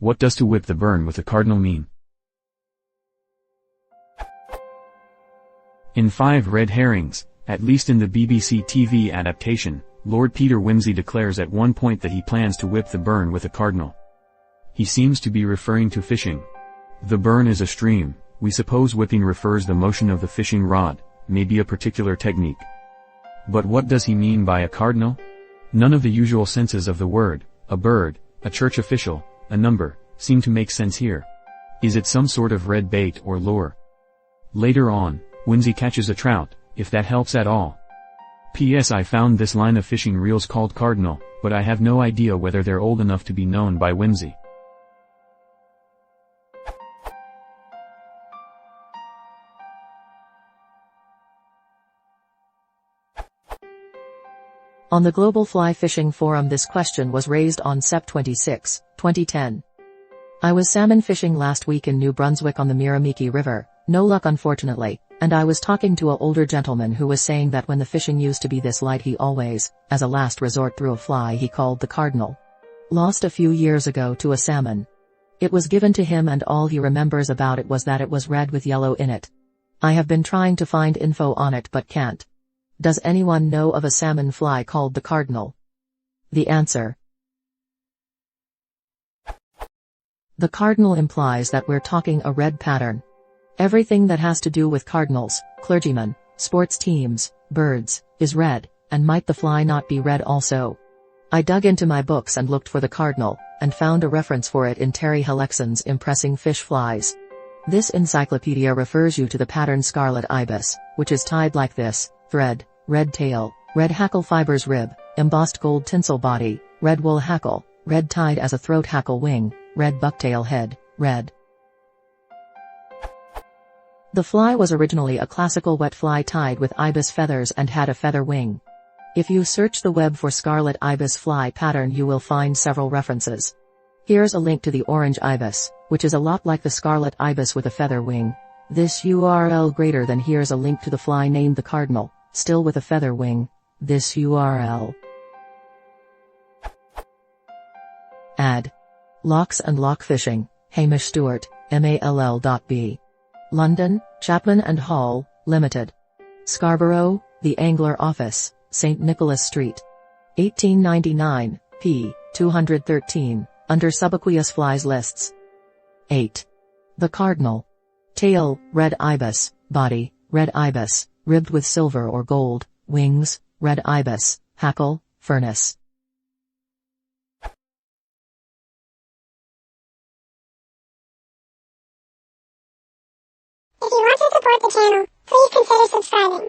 What does to whip the burn with a cardinal mean? In 5 Red Herrings, at least in the BBC TV adaptation, Lord Peter Wimsey declares at one point that he plans to whip the burn with a cardinal. He seems to be referring to fishing. The burn is a stream, we suppose whipping refers the motion of the fishing rod, maybe a particular technique. But what does he mean by a cardinal? None of the usual senses of the word, a bird, a church official, a number, seem to make sense here. Is it some sort of red bait or lure? Later on, Wimsey catches a trout, if that helps at all. P.S. I found this line of fishing reels called Cardinal, but I have no idea whether they're old enough to be known by Wimsey. On the Global Fly Fishing Forum, this question was raised on Sept 26, 2010. I was salmon fishing last week in New Brunswick on the Miramichi River, no luck unfortunately, and I was talking to an older gentleman who was saying that when the fishing used to be this light he always, as a last resort, threw a fly he called the Cardinal. Lost a few years ago to a salmon. It was given to him and all he remembers about it was that it was red with yellow in it. I have been trying to find info on it but can't. Does anyone know of a salmon fly called the Cardinal? The answer. The cardinal implies that we're talking a red pattern. Everything that has to do with cardinals, clergymen, sports teams, birds, is red, and might the fly not be red also? I dug into my books and looked for the cardinal, and found a reference for it in Terry Hellickson's Impressing Fish Flies. This encyclopedia refers you to the pattern scarlet ibis, which is tied like this: thread, red tail, red hackle fibers rib, embossed gold tinsel body, red wool hackle, red tied as a throat hackle wing, red bucktail head, red. The fly was originally a classical wet fly tied with ibis feathers and had a feather wing. If you search the web for scarlet ibis fly pattern you will find several references. Here's a link to the orange ibis, which is a lot like the scarlet ibis with a feather wing. This URL greater than. Here's a link to the fly named the Cardinal, still with a feather wing. This URL. Ad. Locks and Lock Fishing, Hamish Stewart, MALL.B. London, Chapman and Hall, Limited. Scarborough, The Angler Office, St. Nicholas Street. 1899, p. 213, under subaqueous flies lists. 8. The Cardinal. Tail, red ibis, body, red ibis, ribbed with silver or gold, wings, red ibis, hackle, furnace. If you want to support the channel, please consider subscribing.